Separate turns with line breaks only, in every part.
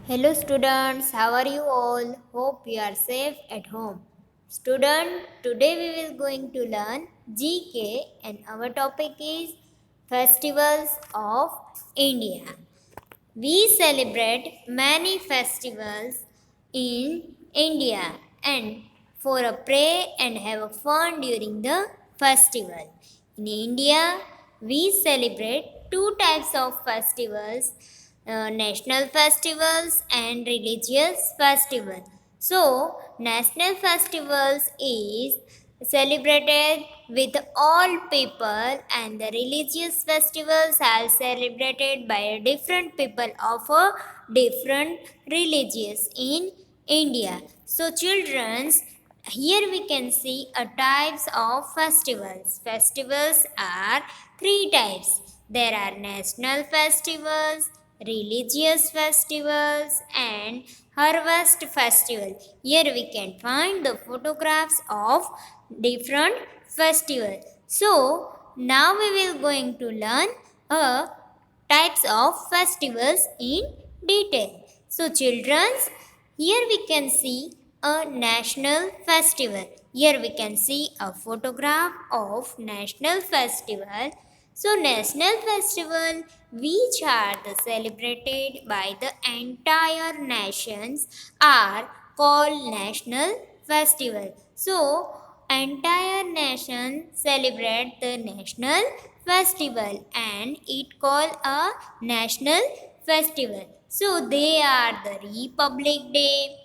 Hello students, how are you all? Hope you are safe at home. Student, today we will going to learn GK and our topic is Festivals of India. We celebrate many festivals in India and for a pray and have a fun during the festival. In India, we celebrate two types of festivals, national festivals and religious festivals. So, national festivals is celebrated with all people and the religious festivals are celebrated by different people of a different religions in India. So children's here we can see a types of festivals. Festivals are three types. There are national festivals, religious festivals and harvest festival. Here we can find the photographs of different festivals. So now we will going to learn types of festivals in detail. So children's here we can see a national festival. Here we can see a photograph of national festival. So national festival which are the celebrated by the entire nations are called national festival. So entire nation celebrate the national festival and it called a national festival. So they are the Republic Day,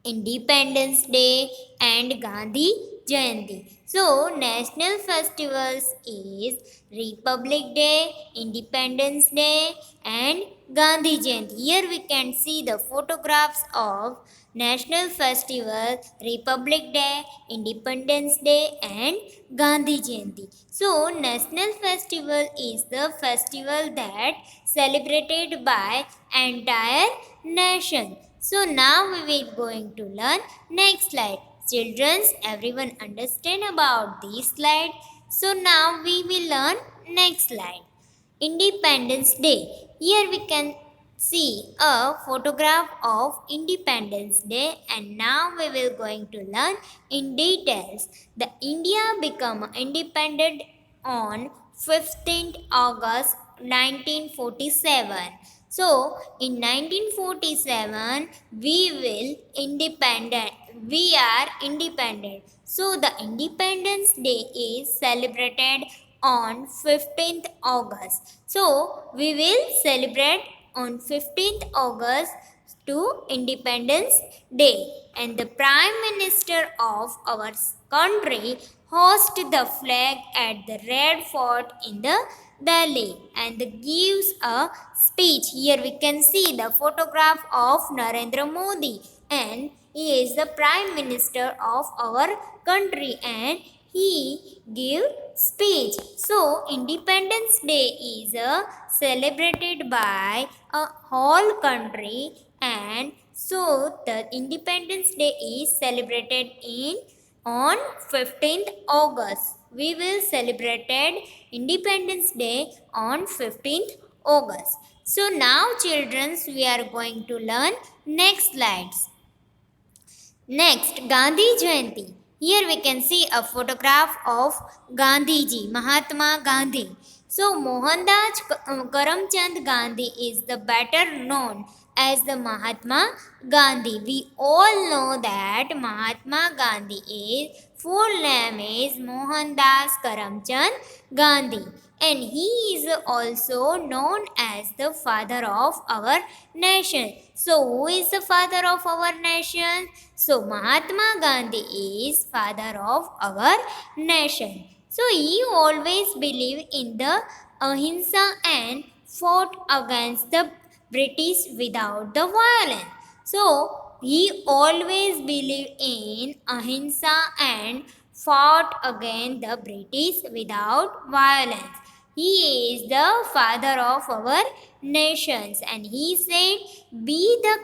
Independence Day and Gandhi Jayanti. So national festivals is Republic Day, Independence Day and Gandhi Jayanti. Here we can see the photographs of national festival, Republic Day, Independence Day and Gandhi Jayanti. So national festival is the festival that celebrated by entire nation. So now we will going to learn next slide. Childrens, everyone understand about this slide. So now we will learn next slide. Independence Day. Here we can see a photograph of Independence Day and now we will going to learn in details. The India become independent on 15th August 1947. So in 1947 we will independent. We are independent. So the Independence Day is celebrated on 15th August. So we will celebrate on 15th August to Independence Day and the Prime Minister of our country hosts the flag at the Red Fort in the Delhi and gives a speech. Here we can see the photograph of Narendra Modi and he is the Prime Minister of our country and he give speech. So Independence Day is celebrated by a whole country and so the Independence Day is celebrated in on 15th August. We will celebrate Independence Day on 15th August. So now children we are going to learn next slides. Next, Gandhi Jayanti. Here we can see a photograph of Gandhiji, Mahatma Gandhi. So, Mohandas Karamchand Gandhi is the better known as the Mahatma Gandhi. We all know that Mahatma Gandhi is full name is Mohandas Karamchand Gandhi and he is also known as the father of our nation. So who is the father of our nation? So Mahatma Gandhi is father of our nation. So he always believed in the ahimsa and fought against the British without the violence. So he always believed in ahimsa and fought against the British without violence. He is the father of our nations and he said, be the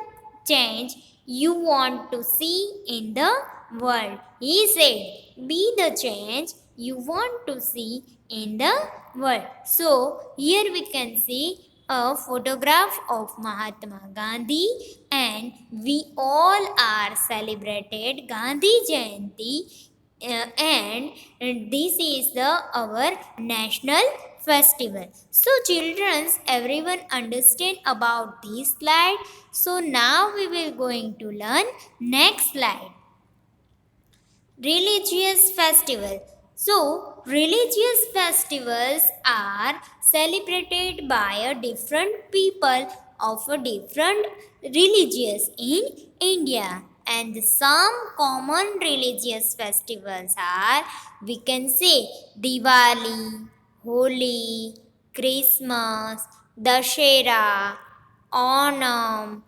change you want to see in the world. He said, be the change you want to see in the world. So here we can see a photograph of Mahatma Gandhi, and we all are celebrated Gandhi Jayanti, and this is the our national festival. So children, everyone understand about this slide. So now we will going to learn next slide. Religious festival. So religious festivals are celebrated by a different people of a different religious in India, and some common religious festivals are, we can say, Diwali, Holi, Christmas, Dashera, Onam,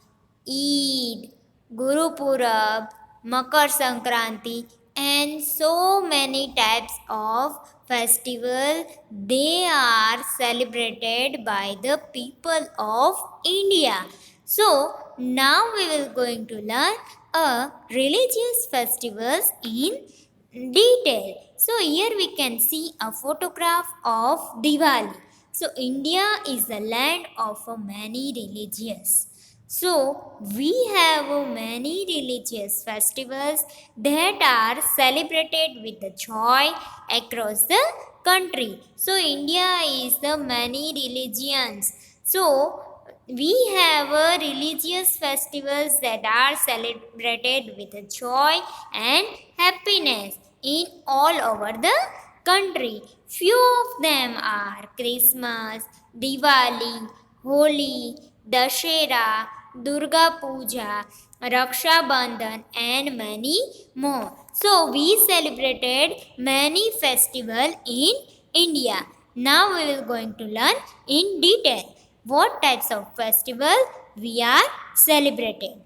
Eid, Guru Purab, Makar Sankranti, and so many types of festival. They are celebrated by the people of India. So now we will going to learn a religious festivals in detail. So here we can see a photograph of Diwali. So India is the land of many religions. So we have many religious festivals that are celebrated with the joy across the country. So India is the many religions. So we have religious festivals that are celebrated with joy and happiness in all over the country. Few of them are Christmas, Diwali, Holi, Dashera, Durga Puja, Raksha Bandhan, and many more. So we celebrated many festivals in India. Now we will going to learn in detail what types of festival we are celebrating.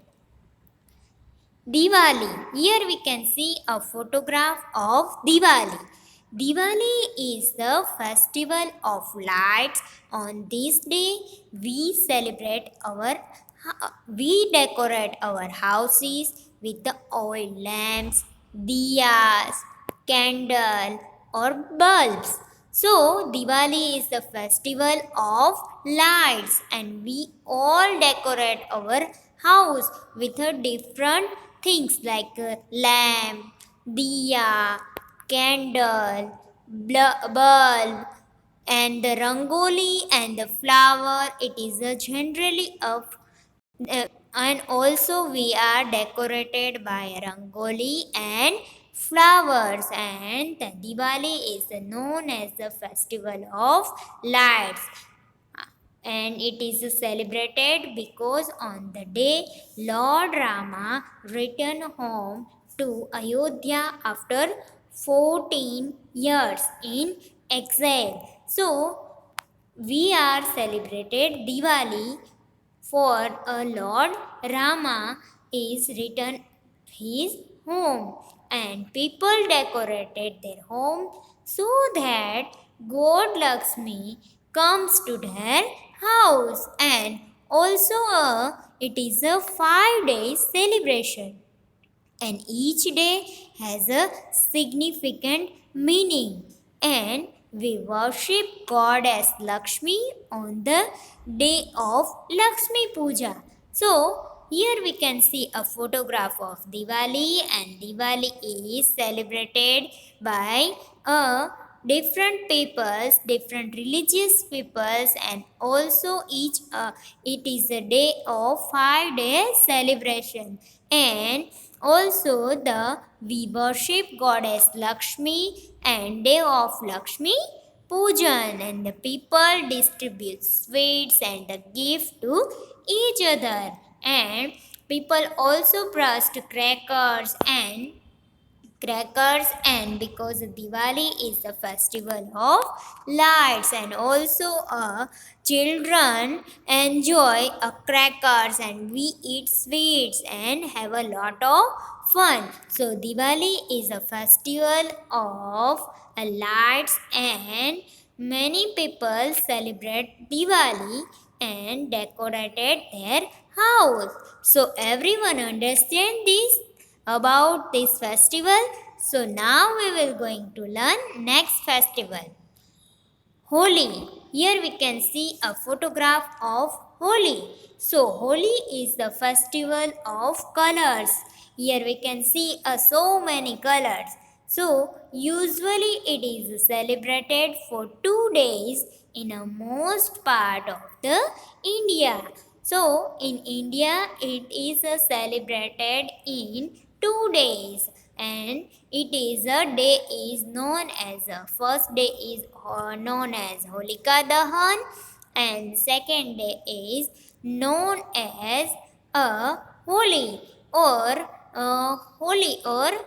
Diwali. Here we can see a photograph of Diwali. Diwali is the festival of lights. On this day, we decorate our houses with the oil lamps, diyas, candle, or bulbs. So, Diwali is the festival of lights, and we all decorate our house with a different things like lamp, diya, candle, bulb, and the rangoli and the flower. It is a generally of and also we are decorated by rangoli and flowers, and the Diwali is known as the festival of lights, and it is celebrated because on the day Lord Rama returned home to Ayodhya after 14 years in exile. So we are celebrated Diwali for a Lord Rama is returned his home, and people decorated their home so that God Lakshmi comes to their house, and also it is a 5 day celebration, and each day has a significant meaning, and we worship goddess Lakshmi on the day of Lakshmi Puja. So here we can see a photograph of Diwali, and Diwali is celebrated by different peoples, different religious peoples, and also it is a day of 5 day celebration, and also the we worship goddess Lakshmi and day of Lakshmi Pujan, and the people distribute sweets and the gift to each other, and people also burst crackers, and because Diwali is the festival of lights, and also children enjoy crackers, and we eat sweets and have a lot of fun. So Diwali is a festival of lights, and many people celebrate Diwali and decorated their house. So everyone understand this about this festival. So now we will going to learn next festival, Holi. here we can see a photograph of Holi. So Holi is the festival of colors. Here we can see so many colors. So usually it is celebrated for 2 days in a most part of the India. So in India it is celebrated in 2 days, and it is a day is known as first day is known as Holika Dahan, and second day is known as a Holi or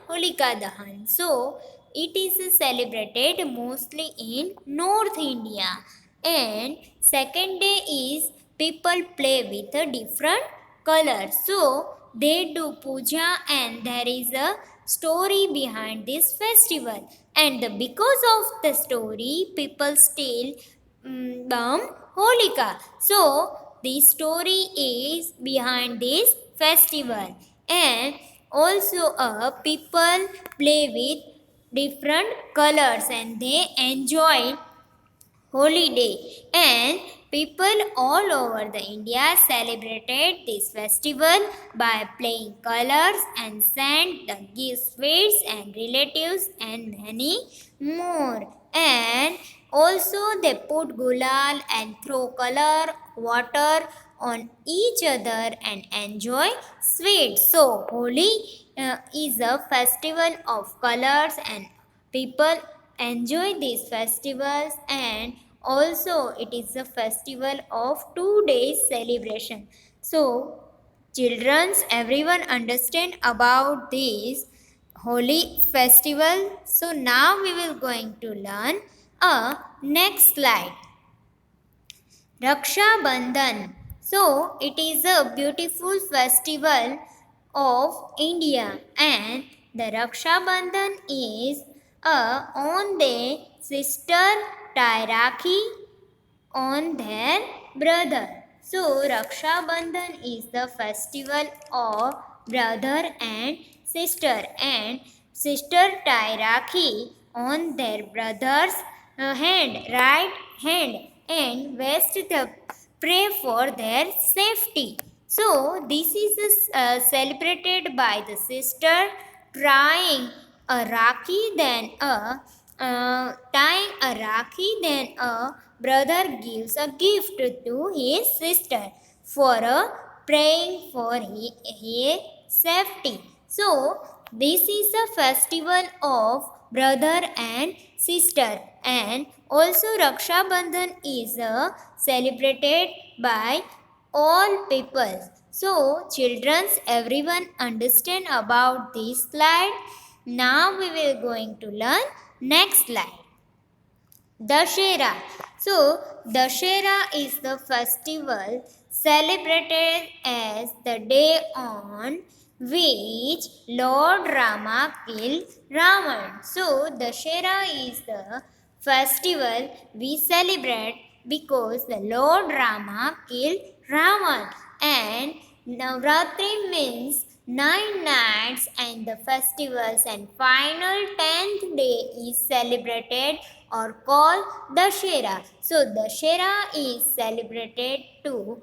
Holika Dahan. So it is celebrated mostly in North India, and second day is people play with a different colors. So they do puja, and there is a story behind this festival, and because of the story people still burn Holika. So the story is behind this festival, and also people play with different colors and they enjoy holiday, and people all over the India celebrated this festival by playing colors and sent the gifts, sweets and relatives and many more. And also they put gulal and throw color water on each other and enjoy sweets. So Holi is a festival of colors, and people enjoy these festivals, and also it is a festival of 2 days celebration. So children's everyone understand about this holy festival. So now we will going to learn a next slide, Raksha Bandhan. So it is a beautiful festival of India, and the Raksha Bandhan is on the sister tie Rakhi on their brother. So Raksha Bandhan is the festival of brother and sister, and sister tie Rakhi on their brother's right hand, and west the pray for their safety. So this is celebrated by the sister trying a Rakhi, then tying a Rakhi, then a brother gives a gift to his sister for praying for his safety. So this is a festival of brother and sister, and also Raksha Bandhan is celebrated by all people. So children's everyone understand about this slide. Now we will going to learn next slide, Dashera. So, Dashera is the festival celebrated as the day on which Lord Rama killed Ravan. So, Dashera is the festival we celebrate because the Lord Rama killed Ravan, and Navratri means 9 nights and the festivals, and final 10th day is celebrated or called Dashera. So Dashera is celebrated to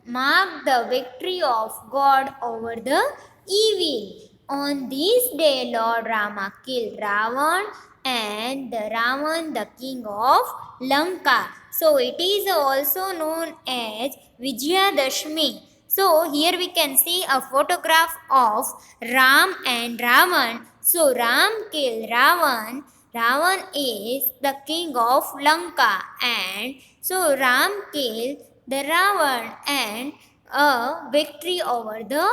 mark the victory of God over the evil. On this day Lord Rama killed Ravan, and the Ravan the king of Lanka. So it is also known as Vijayadashmi. So here we can see a photograph of Ram and Ravan. So Ram killed Ravan. Ravan is the king of Lanka, and so Ram killed the Ravan and a victory over the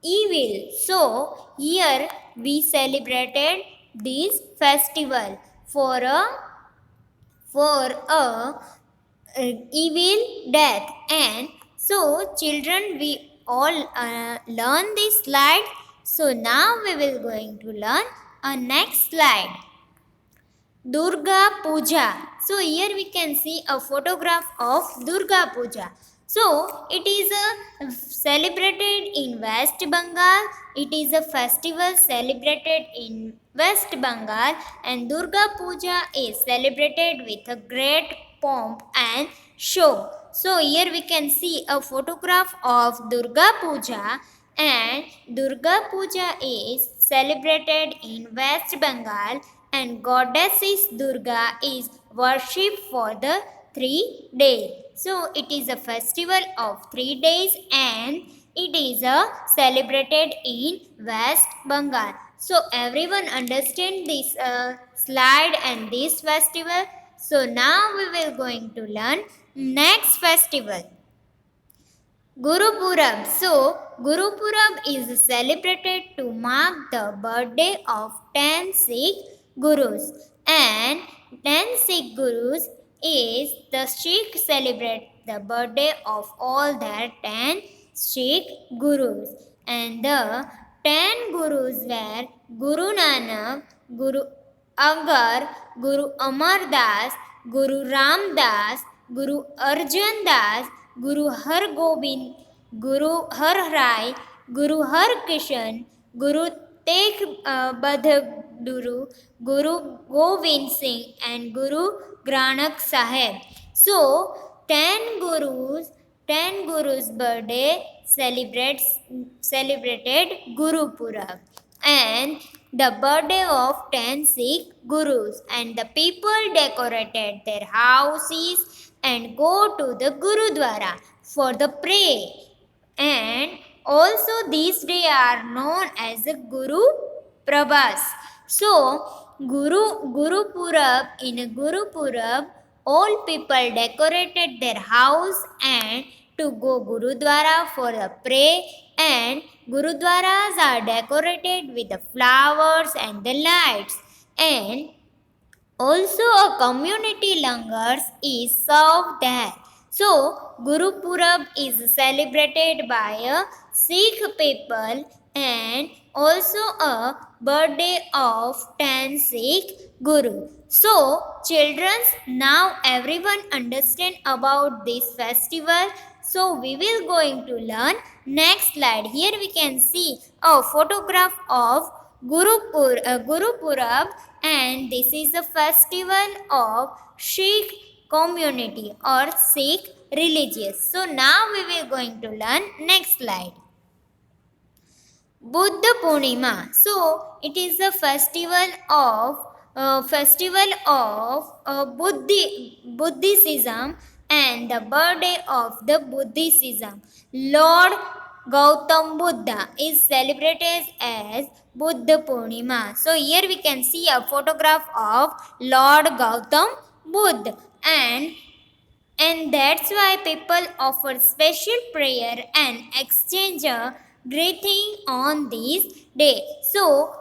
evil. So here we celebrated this festival for a evil death. And so children we all learn this slide. So now we will going to learn a next slide, Durga Puja. So here we can see a photograph of Durga Puja. So it is celebrated in West Bengal. It is a festival celebrated in West Bengal, and Durga Puja is celebrated with a great pomp and show. So here we can see a photograph of Durga Puja, and Durga Puja is celebrated in West Bengal, and goddess Durga is worshipped for the 3 days. So it is a festival of 3 days, and it is celebrated in West Bengal. So everyone understand this slide and this festival. So now we will going to learn next festival, Guru Purab. So, Guru Purab is celebrated to mark the birthday of 10 Sikh Gurus. And 10 Sikh Gurus is the Sikh celebrate the birthday of all their 10 Sikh Gurus. And the 10 Gurus were Guru Nanak, Guru Agar, Guru Amar Das, Guru Ram Das, Guru Arjan Das, Guru Har Gobind, Guru Har Rai, Guru Har Kishan, Guru Tegh Bahadur, Guru Govind Singh, and Guru Granak Sahib. So, 10 Gurus birthday celebrated Guru Purab, and the birthday of 10 Sikh Gurus, and the people decorated their houses and go to the Gurudwara for the pray. And also these days are known as the Guru Prabhas. So Guru Purab, in a Guru Purab, all people decorated their house and to go Gurudwara for the pray, and Gurudwaras are decorated with the flowers and the lights, and also a community langars is served there. So Guru Purab is celebrated by a Sikh people, and also a birthday of 10 Sikh Guru. So children, now everyone understand about this festival. So we will going to learn next slide. Here we can see a photograph of Guru Purab, and this is the festival of Sikh community or Sikh religious. So now we will going to learn next slide. Buddha Purnima. So it is the festival of Buddhism, and the birthday of the Buddhism. Lord Gautam Buddha is celebrated as Buddha Purnima. So here we can see a photograph of Lord Gautam Buddha, and that's why people offer special prayer and exchange a greeting on this day. So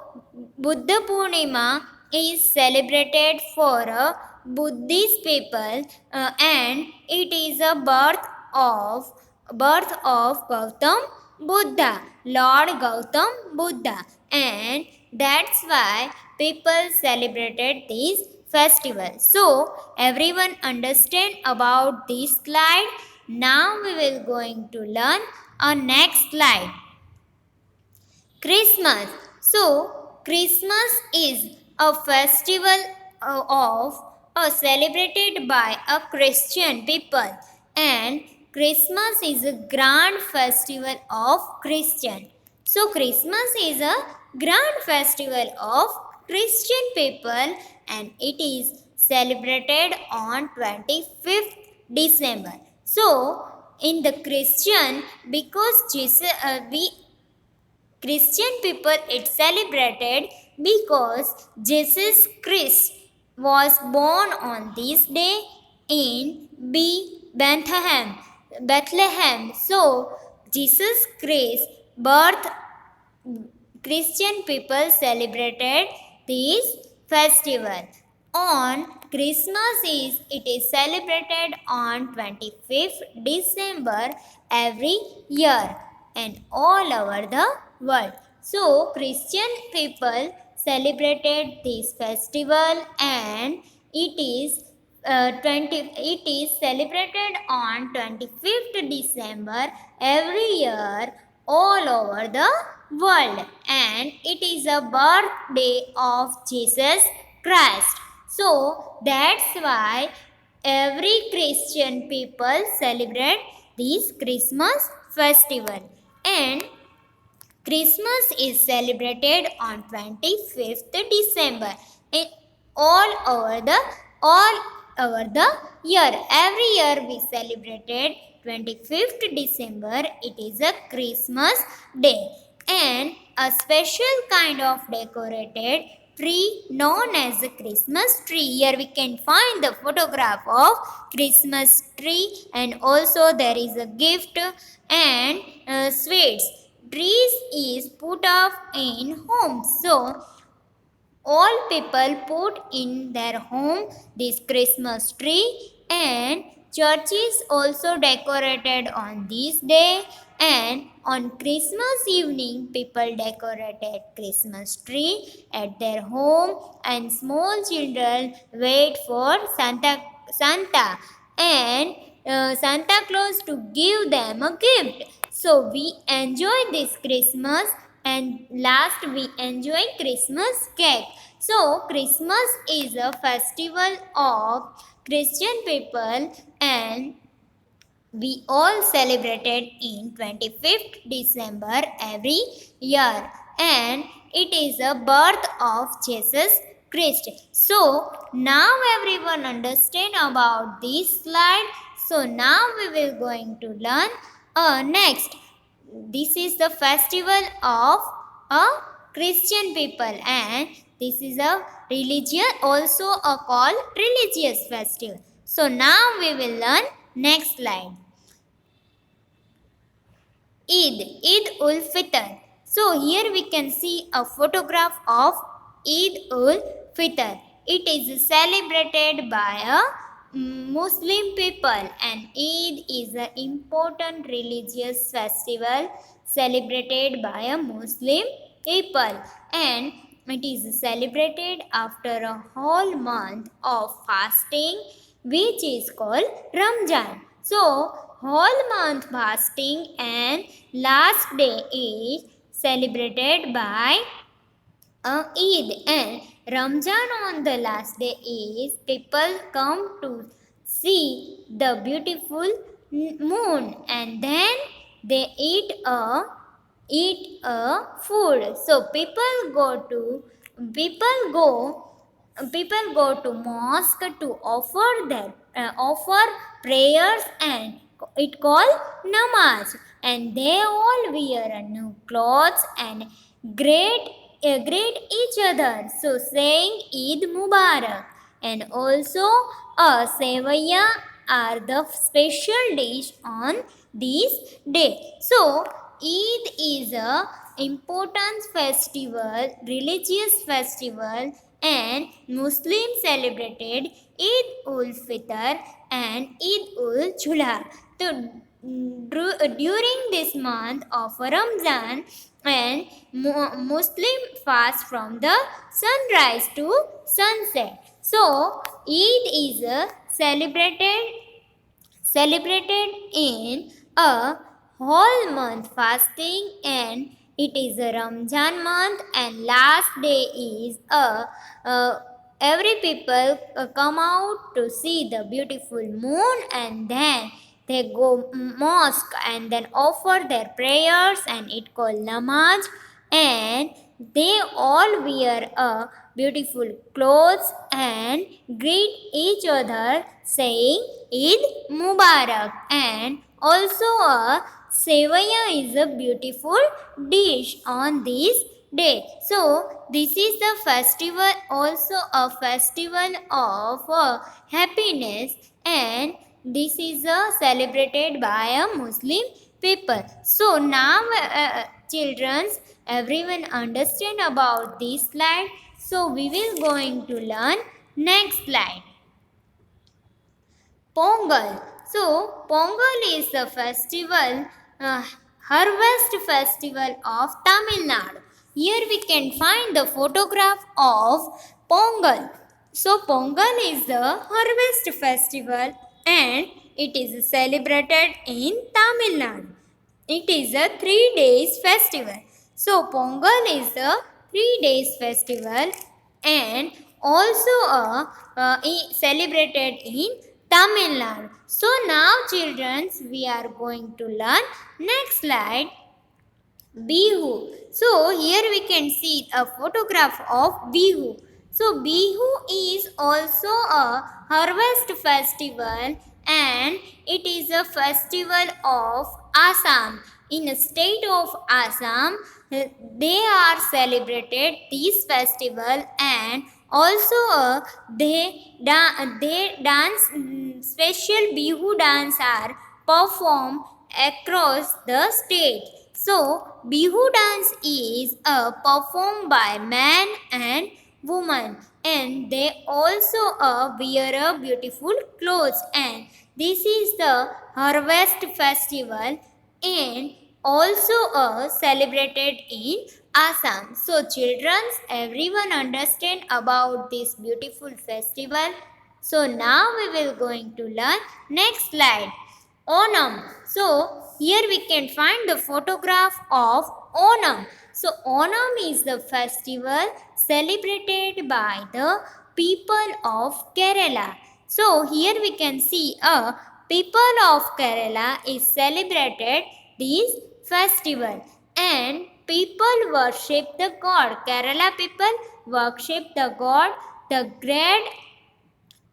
Buddha Purnima is celebrated for a Buddhist people, and it is a birth of Gautam Buddha, Lord Gautam Buddha, and that's why people celebrated this festival. So everyone understand about this slide. Now we will going to learn our next slide. Christmas. So Christmas is a festival celebrated by a Christian people, and Christmas is a grand festival of Christian. So Christmas is a grand festival of Christian people, and it is celebrated on 25th December. So in the Christian, because Christian people it celebrated because Jesus Christ was born on this day in Bethlehem. So Jesus Christ birth, Christian people celebrated this festival. On Christmas it is celebrated on 25th December every year and all over the world. So Christian people celebrated this festival, and it is celebrated on 25th December every year all over the world, and it is a birthday of Jesus Christ. So that's why every Christian people celebrate this Christmas festival. And Christmas is celebrated on 25th December in all over the all over the year. Every year we celebrated 25th December. It is a Christmas day, and a special kind of decorated tree known as a Christmas tree. Here we can find the photograph of Christmas tree, and also there is a gift and sweets. Trees is put up in homes, so all people put in their home this Christmas tree, and churches also decorated on this day. And on Christmas evening people decorated Christmas tree at their home, and small children wait for Santa and Santa Claus to give them a gift. So we enjoy this Christmas, and last we enjoy Christmas cake. So Christmas is a festival of Christian people, and we all celebrated in 25th December every year, and it is a birth of Jesus Christ. So now everyone understand about this slide. So now we will going to learn next. This is the festival of a Christian people, and this is a religious, also a called religious festival. So now we will learn next slide. Eid ul Fitr. So here we can see a photograph of Eid ul Fitr. It is celebrated by a Muslim people, and Eid is an important religious festival celebrated by a Muslim people, and it is celebrated after a whole month of fasting, which is called Ramjan. So whole month fasting, and last day is celebrated by Eid, and Ramjan on the last day is people come to see the beautiful moon, and then they eat a food. So people go to mosque to offer prayers, and it called namaz, and they all wear a new clothes and greet each other, so saying Eid Mubarak. And also a sevaya are the special dish on this day. So Eid is a important festival, religious festival, and Muslims celebrated Eid ul Fitr and Eid ul Chula. So, during this month of Ramzan, and Muslim fast from the sunrise to sunset. So Eid is celebrated in a whole month fasting, and it is a Ramjan month, and last day is every people come out to see the beautiful moon, and then they go mosque and then offer their prayers, and it called namaz, and they all wear a beautiful clothes and greet each other saying Eid Mubarak. And also a sevaya is a beautiful dish on this day. So this is the festival, also a festival of happiness, and this is celebrated by a Muslim people. So now children, everyone understand about this slide. So we will going to learn next slide. Pongal. So Pongal is the festival, harvest festival of Tamil Nadu. Here we can find the photograph of Pongal. So Pongal is the harvest festival, and it is celebrated in Tamil Nadu. It is a 3 days festival. So Pongal is the 3 days festival, and also celebrated in Tamil Nadu. So now children, we are going to learn next slide Bihu. So here we can see a photograph of Bihu. So Bihu is also a harvest festival and it is a festival of Assam. In the state of Assam, they are celebrated this festival and also they dance special Bihu dance are performed across the state. So, Bihu dance is performed by man and woman, and they also wear a beautiful clothes. And this is the harvest festival, and also celebrated in Assam. So, children, everyone understand about this beautiful festival. So now we will going to learn next slide. Onam. So here we can find the photograph of Onam. So Onam is the festival celebrated by the people of Kerala. So here we can see a people of Kerala is celebrated this festival and people worship the god. Kerala people worship the god. The great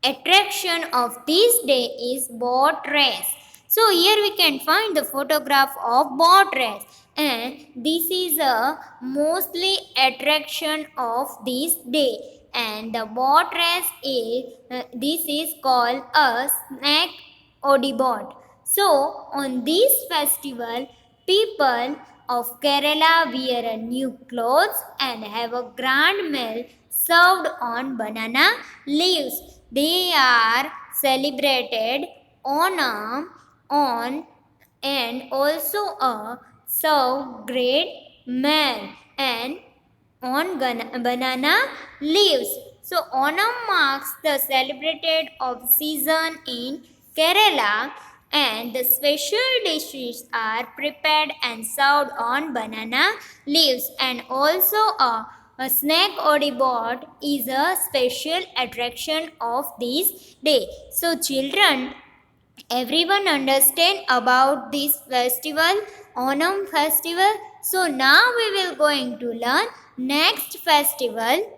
attraction of this day is boat race. So here we can find the photograph of boat race and this is a mostly attraction of this day and the boat race is this is called a snack boat. So on this festival people of Kerala wear a new clothes and have a grand meal served on banana leaves. They are celebrated on and also serve great meal and on banana leaves. So Onam marks the celebrated of season in Kerala and the special dishes are prepared and served on banana leaves and also a snack board is a special attraction of this day. So children, everyone understand about this festival, Onam festival. So now we will going to learn next festival.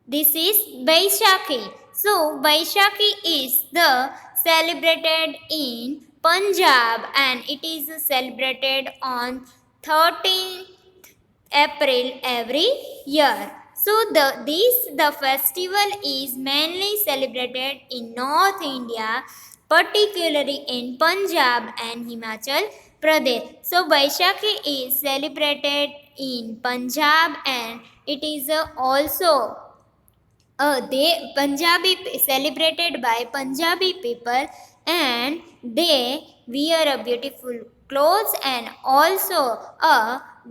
This is Baishakhi. So Baishakhi is the celebrated in Punjab and it is celebrated on 13th April every year. So the festival is mainly celebrated in North India, particularly in Punjab and Himachal Pradesh. So Baishakhi is celebrated in Punjab and it is also they Punjabi celebrated by Punjabi people and they wear a beautiful clothes and also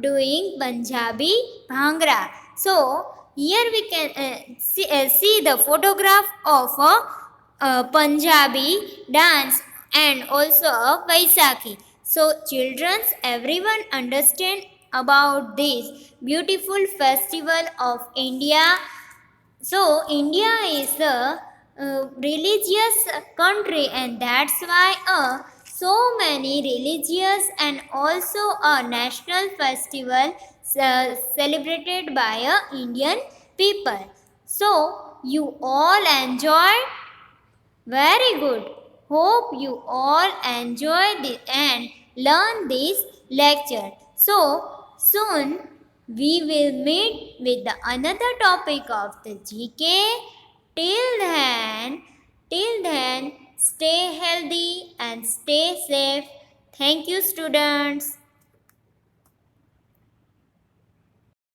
doing Punjabi bhangra. So here we can see the photograph of a Punjabi dance and also a Vaisakhi. So children, everyone understand about this beautiful festival of India. So India is a religious country and that's why so many religious and also a national festival celebrated by Indian people. So you all enjoy very good. Hope you all enjoy this and learn this lecture. So soon we will meet with the another topic of the GK. Till then, stay healthy and stay safe. Thank you, students.